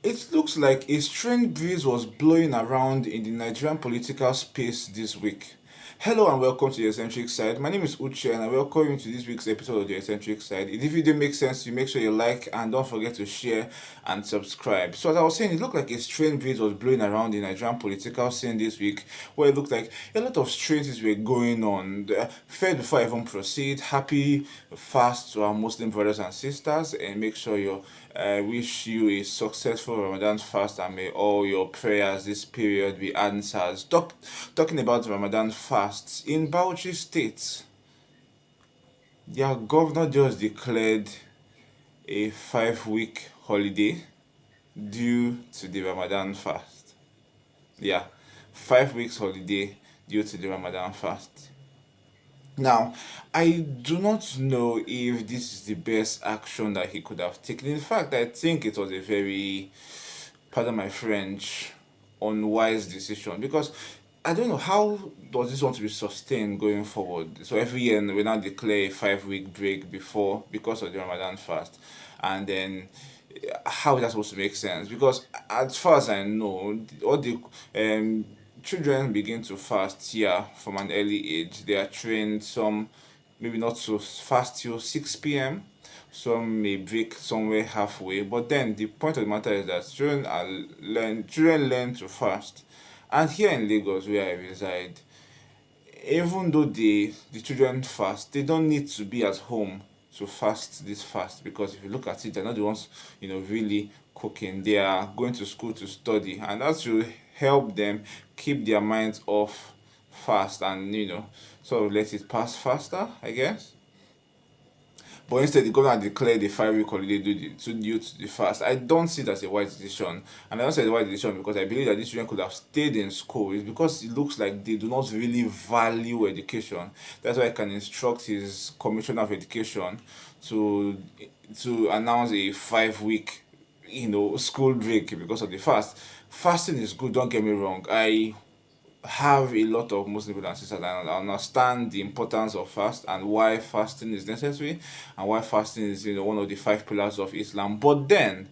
It looks like a strange breeze was blowing around in the Nigerian political space this week. Hello and welcome to the Eccentric Side. My name is Uche and I welcome you to this week's episode of the Eccentric Side. If the video makes sense, you make sure you like and don't forget to share and subscribe. So as I was saying, it looked like a strange breeze was blowing around the Nigerian political scene this week, where it looked like a lot of strange things were going on. First, before I even proceed, happy fast to our Muslim brothers and sisters, and make sure you wish you a successful Ramadan fast and may all your prayers this period be answered. Talking about Ramadan fasts, in Bauchi State, their governor just declared a 5 week holiday due to the Ramadan fast. Yeah, 5 weeks holiday due to the Ramadan fast. Now, I do not know if this is the best action that he could have taken. In fact, I think it was a very, pardon my French, unwise decision because I don't know how does this want to be sustained going forward. So every year we now declare a 5 week break before because of the Ramadan fast, and then how is that supposed to make sense? Because as far as I know, all the children begin to fast here from an early age. They are trained, some maybe not so fast till 6 p.m., some may break somewhere halfway. But then the point of the matter is that children learn to fast. And here in Lagos where I reside, even though the children fast, they don't need to be at home to fast this fast, because if you look at it, they're not the ones really cooking. They are going to school to study, and that should help them keep their minds off fast and sort of let it pass faster, I guess. But instead, the governor declared a 5 week holiday due to the fast. I don't see it as a wise decision. And I don't say it's a wise decision because I believe that these children could have stayed in school. It's because it looks like they do not really value education. That's why I can instruct his commissioner of education to announce a 5 week school break because of the fast. Fasting is good, don't get me wrong. I have a lot of Muslim brothers and sisters and I understand the importance of fast and why fasting is necessary and why fasting is one of the five pillars of Islam. But then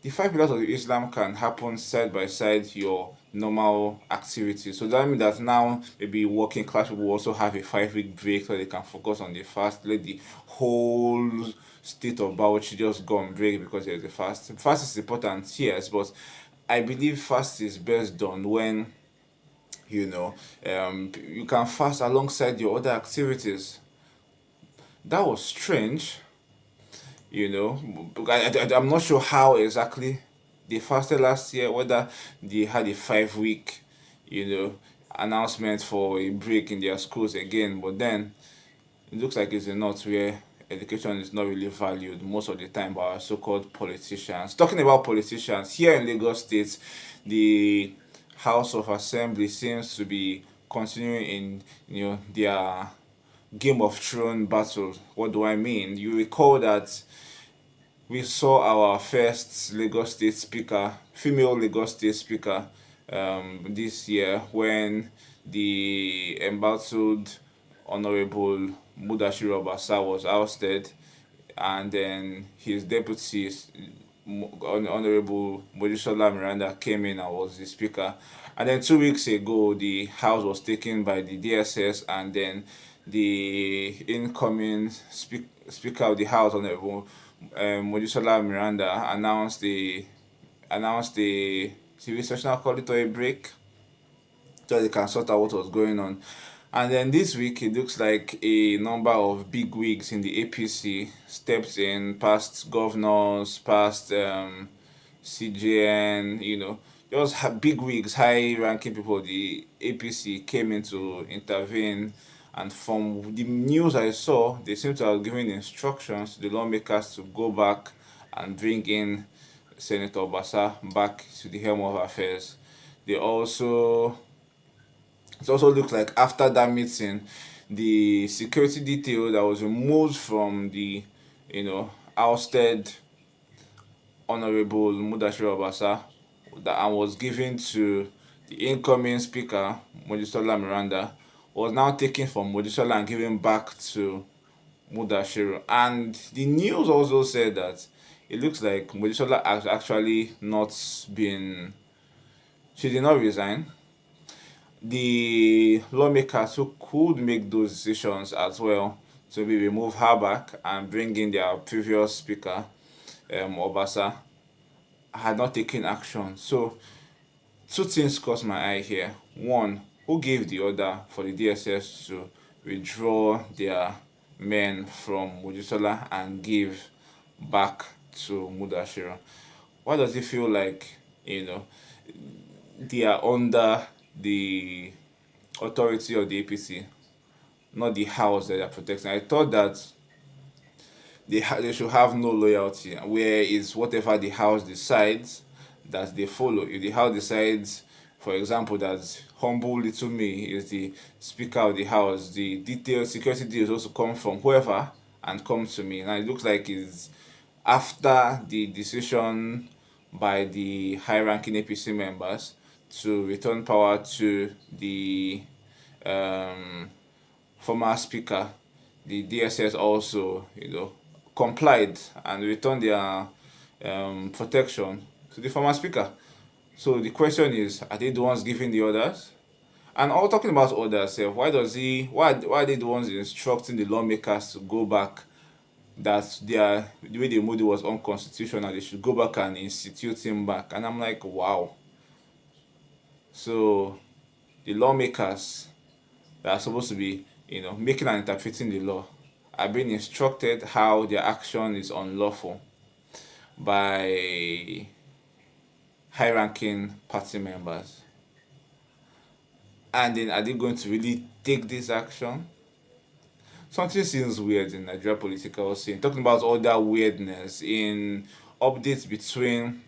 the five pillars of Islam can happen side by side your normal activities. So that means that now maybe working class people also have a 5 week break so they can focus on the fast. Let the whole state of Bauchi just go on break because there's a fast. Fast is important, yes, but I believe fast is best done when you can fast alongside your other activities. That was strange, I'm not sure how exactly they fasted last year, whether they had a 5 week, announcement for a break in their schools again, but then it looks like it's a north where education is not really valued most of the time by our so-called politicians. Talking about politicians, here in Lagos State, the House of Assembly seems to be continuing in their Game of Thrones battle. What do I mean? You recall that we saw our first Lagos State speaker, female Lagos State speaker, this year when the embattled Honorable Mudashiru Obasa was ousted, and then his deputy, Honorable Miranda, came in and was the speaker. And then 2 weeks ago, the house was taken by the DSS, and then the incoming speaker of the house, Honorable Miranda, announced the civil session, call it a break, so they can sort out what was going on. And then this week, it looks like a number of big wigs in the APC stepped in, past governors, past CJN, just big wigs, high-ranking people of the APC came in to intervene. And from the news I saw, they seem to have given instructions to the lawmakers to go back and bring in Senator Obasa back to the helm of affairs. It also looks like after that meeting, the security detail that was removed from the, ousted Honorable Mudashiru Obasa and was given to the incoming speaker, Mojisola Miranda, was now taken from Mojisola and given back to Mudashiru. And the news also said that it looks like Mudashiru has actually not been. She did not resign. The lawmakers who could make those decisions as well to maybe remove her back and bring in their previous speaker, Obasa, had not taken action. So two things caught my eye here. One, who gave the order for the DSS to withdraw their men from Mojisola and give back to Mudashiru? Why does it feel like, they are under the authority of the APC, not the house that they are protecting? I thought that they should have no loyalty, where is whatever the house decides that they follow. If the house decides, for example, that humble little me is the speaker of the house, the details, security details also come from whoever and come to me. Now it looks like it's after the decision by the high-ranking APC members to return power to the um, former speaker, the DSS also, complied and returned their protection to the former speaker. So the question is, are they the ones giving the orders? And all talking about orders, why are they the ones instructing the lawmakers to go back, that the way they moved it was unconstitutional, they should go back and institute him back? And I'm like, wow. So the lawmakers that are supposed to be, making and interpreting the law are being instructed how their action is unlawful by high-ranking party members. And then are they going to really take this action? Something seems weird in Nigeria political scene. Talking about all that weirdness in updates between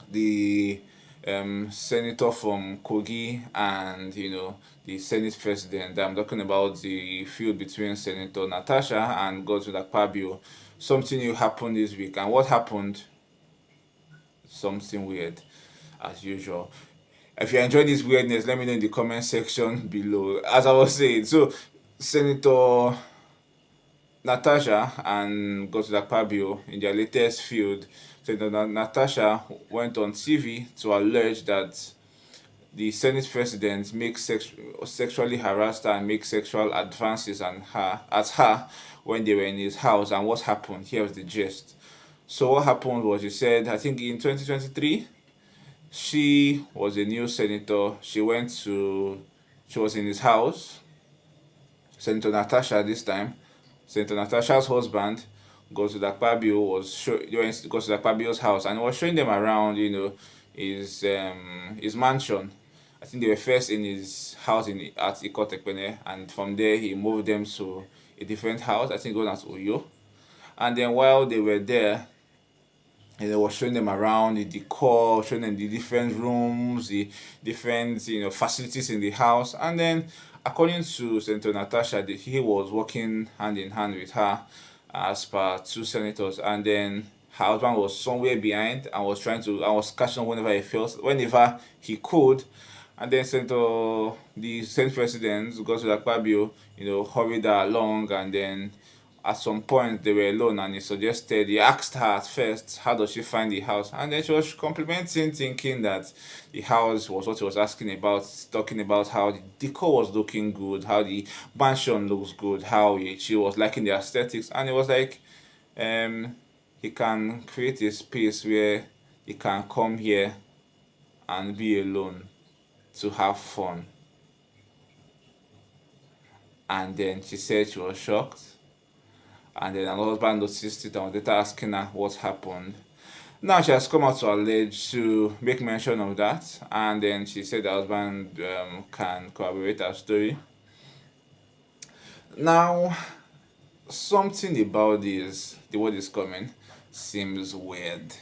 the senator from Kogi and the Senate President. I'm talking about the feud between Senator Natasha and Godswill Akpabio. Something new happened this week, and what happened? Something weird, as usual. If you enjoyed this weirdness, let me know in the comment section below. As I was saying, so Senator Natasha and Godswill Akpabio, in their latest feud, Senator Natasha went on TV to allege that the Senate President sexually harassed her and make sexual advances at her when they were in his house. And what happened? Here was the gist. So what happened was, she said, I think in 2023, she was a new senator. She was in his house. Senator Natasha this time. Senator Natasha's husband, Godswill Akpabio, went to Godswill Akpabio's house and was showing them around, his mansion. I think they were first in his house at Ikotekpene, and from there he moved them to a different house, I think one at Oyo. And then while they were there, he was showing them around the decor, showing them the different rooms, the different facilities in the house. And then, according to Senator Natasha, he was working hand in hand with her as per two senators. And then her husband was somewhere behind and was catching on whenever he could. And then the Senate President, Godswill Akpabio, hurried her along, and then at some point they were alone, and he asked her at first, how does she find the house? And then she was complimenting, thinking that the house was what he was asking about, talking about how the decor was looking good, how the mansion looks good, how she was liking the aesthetics. And it was like, he can create a space where he can come here and be alone to have fun. And then she said she was shocked. And then her husband noticed it and was later asking her what happened. Now she has come out to make mention of that, and then she said her husband can corroborate her story. Now, something about the word is coming, seems weird.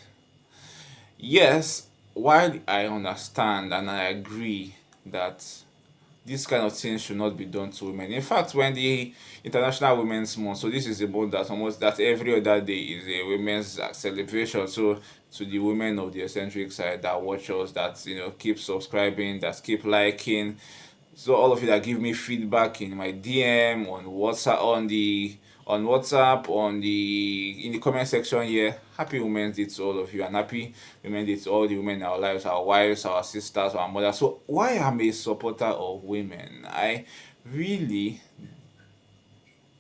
Yes, while I understand and I agree that this kind of thing should not be done to women. In fact, when the International Women's Month, so this is a month that every other day is a women's celebration. So to the women of the eccentric side that watch us, that keep subscribing, that keep liking, so all of you that give me feedback in my DM, on WhatsApp, on WhatsApp, on the in the comment section here. Happy Women's Day to all of you, and happy Women's Day to all the women in our lives, our wives, our sisters, our mothers. So why I'm a supporter of women? I really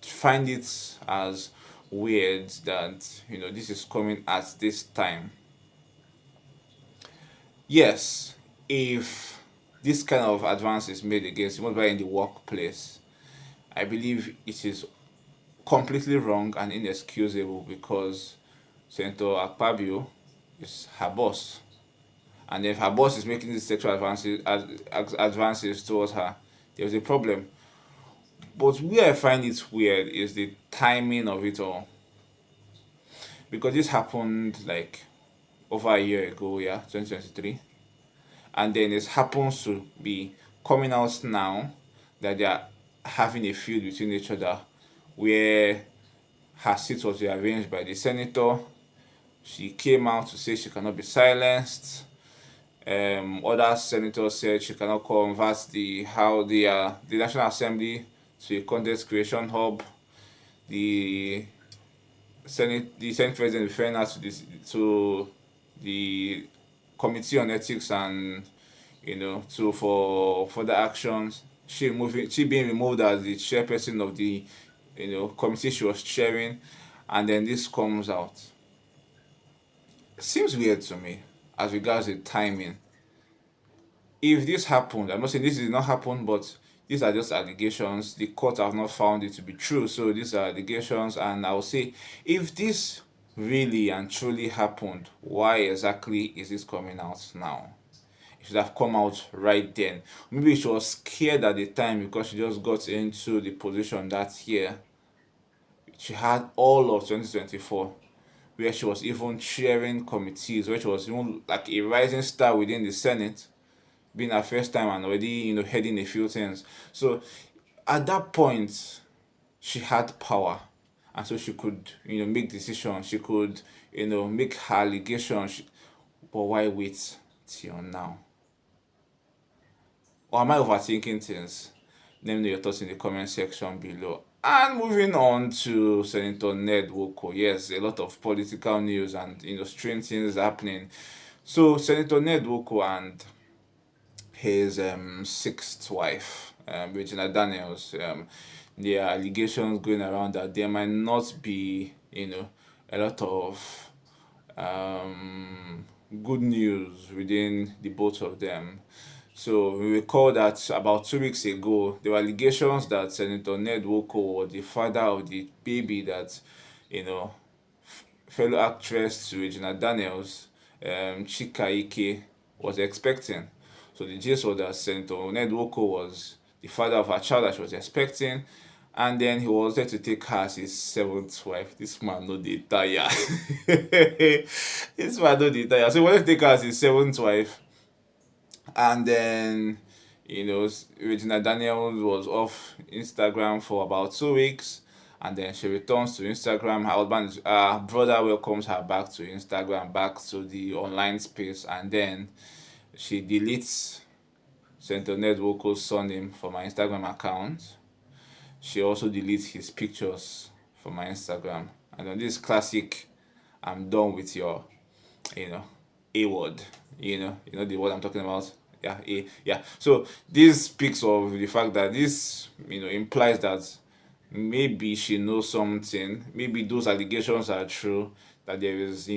find it as weird that this is coming at this time. Yes, if this kind of advance is made against women in the workplace, I believe it is completely wrong and inexcusable because Senator Akpabio is her boss, and if her boss is making these sexual advances towards her, there's a problem. But where I find it weird is the timing of it all, because this happened like over a year ago, yeah, 2023, and then it happens to be coming out now that they are having a feud between each other, where her seat was rearranged by the senator. She came out to say she cannot be silenced. Other senators said she cannot convert the National Assembly to a content creation hub. The Senate President referring her to the Committee on Ethics and to for further actions. She being removed as the chairperson of the committee she was chairing, and then this comes out. Seems weird to me as regards the timing. If this happened, I'm not saying this did not happen, but these are just allegations. The court have not found it to be true, so these are allegations. And I will say, if this really and truly happened, why exactly is this coming out now? It should have come out right then. Maybe she was scared at the time because she just got into the position that year. She had all of 2024 where she was even chairing committees, where she was even like a rising star within the Senate, being her first time and already heading a few things. So at that point she had power, and so she could make decisions, she could make her allegations. But why wait till now? Or am I overthinking things? Let me know your thoughts in the comment section below. And moving on to Senator Nwoko. Yes, a lot of political news and strange things happening. So Senator Nwoko and his sixth wife, Reginald Daniels, there are allegations going around that there might not be a lot of good news within the both of them. So we recall that about 2 weeks ago, there were allegations that Senator Nwoko was the father of the baby that, fellow actress Regina Daniels, Chika Ike, was expecting. So the gist was that Senator Nwoko was the father of her child that she was expecting, and then he was there to take her as his seventh wife. This man no dey tire. This man no dey tire. So he wanted to take her as his seventh wife. And then, Regina Daniels was off Instagram for about 2 weeks, and then she returns to Instagram. Her brother welcomes her back to Instagram, back to the online space, and then she deletes Senator Nwoko's surname from my Instagram account. She also deletes his pictures from my Instagram. And on this classic, I'm done with your, A word. The word I'm talking about. Yeah, yeah. So this speaks of the fact that this, implies that maybe she knows something. Maybe those allegations are true. That there is, a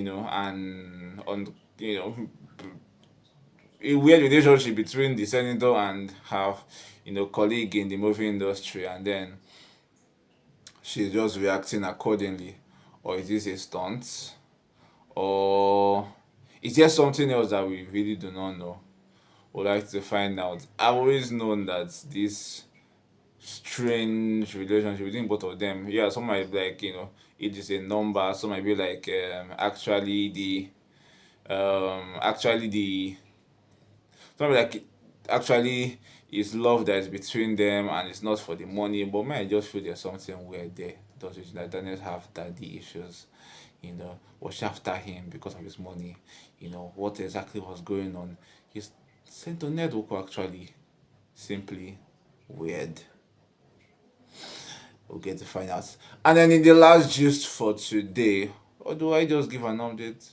weird relationship between the senator and her, colleague in the movie industry, and then she's just reacting accordingly. Or is this a stunt? Or is there something else that we really do not know? Would like to find out. I've always known that this strange relationship between both of them. Yeah, some might be like, it is a number. Some might be like actually it's love that is between them and it's not for the money. But man, I just feel there's something weird there. Does Regina Daniels have daddy issues? Was she after him because of his money? What exactly was going on? His Senator Nwoko actually simply weird. we'll get to find out. And then in the last gist for today, or do I just give an update?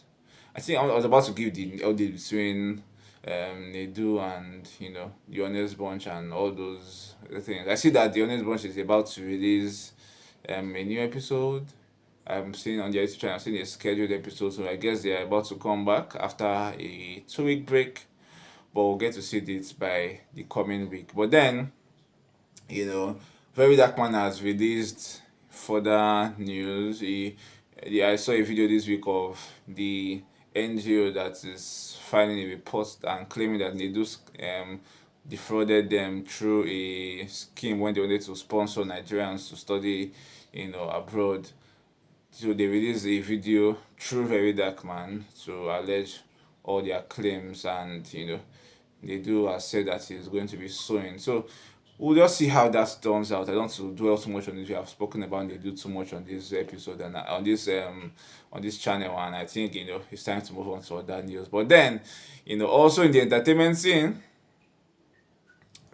I think I was about to give the update between Nedu and the Honest Bunch and all those things. I see that the Honest Bunch is about to release a new episode. I'm seeing on the YouTube channel, I'm seeing a scheduled episode, so I guess they are about to come back after a 2 week break. But we'll get to see this by the coming week. But then, you know, Very Dark Man has released further news. I saw a video this week of the NGO that is filing a report and claiming that they do defrauded them through a scheme when they wanted to sponsor Nigerians to study, abroad. So they released a video through Very Dark Man to allege all their claims, and they do say that he's going to be suing. So we'll just see how that turns out. I don't want to dwell too much on this. We have spoken about they do too much on this episode and on this channel, and I think it's time to move on to other news. But then, also in the entertainment scene,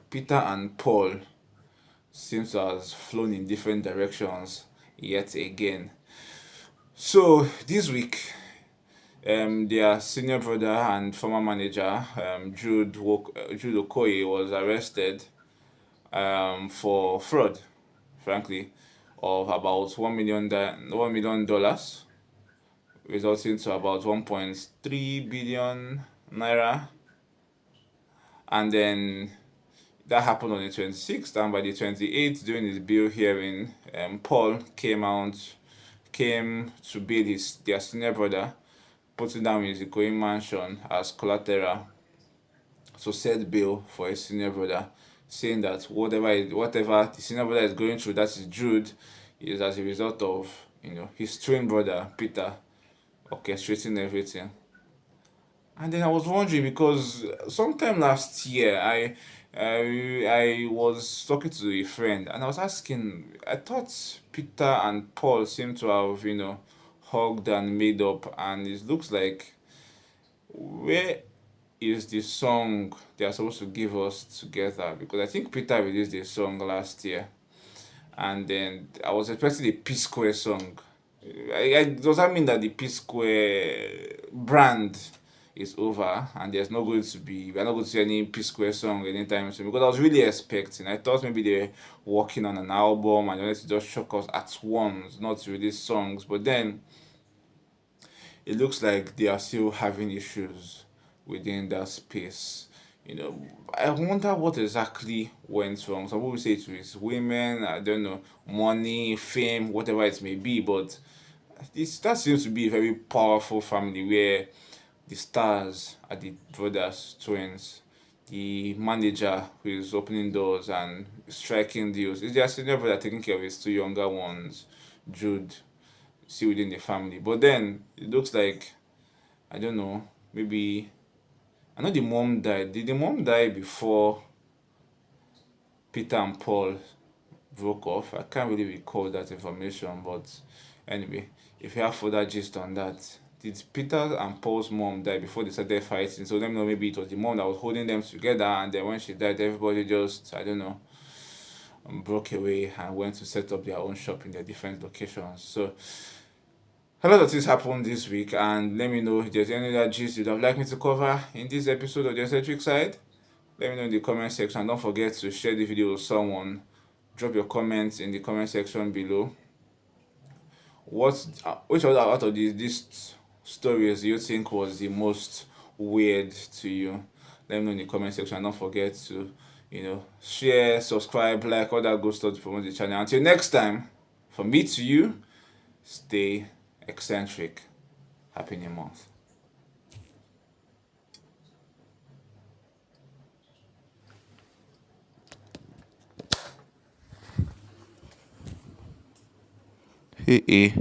Peter and Paul seems to have flown in different directions yet again. So this week, their senior brother and former manager, Jude Okoye, was arrested for fraud, frankly, of about $1 million, resulting to about 1.3 billion naira. And then that happened on the 26th, and by the 28th, during his bail hearing, Paul came to bail their senior brother, putting down his Okoye mansion as collateral, so set bail for his senior brother, saying that whatever the senior brother is going through, that is Jude, is as a result of his twin brother Peter orchestrating everything. And then I was wondering, because sometime last year I was talking to a friend and I was asking, I thought Peter and Paul seemed to have hugged and made up, and it looks like, where is the song they are supposed to give us together? Because I think Peter released a song last year, and then I was expecting a P Square song. Does that mean that the P Square brand is over and we're not going to see any P Square song anytime soon? Because I was really expecting, I thought maybe they were working on an album and they wanted to just shock us at once, not to release songs. But then it looks like they are still having issues within that space. I wonder what exactly went wrong. Some people say it was women, I don't know, money, fame, whatever it may be, but that seems to be a very powerful family where the stars are the brothers, twins. The manager who is opening doors and striking deals is their senior brother taking care of his two younger ones, Jude, still within the family. But then it looks like, I don't know, maybe, I know the mom died. Did the mom die before Peter and Paul broke off? I can't really recall that information, but anyway, if you have further gist on that, did Peter and Paul's mom die before they started fighting? So let me know, maybe it was the mom that was holding them together, and then when she died, everybody just, I don't know, broke away and went to set up their own shop in their different locations. So a lot of things happened this week, and let me know if there's any other gist you'd have liked me to cover in this episode of the Eccentric Side. Let me know in the comment section. Don't forget to share the video with someone. Drop your comments in the comment section below. Which other out of these stories do you think was the most weird to you? Let me know in the comment section. Don't forget to share, subscribe, like, all that good stuff to promote the channel. Until next time, from me to you, stay eccentric. Happy New Month. Hey.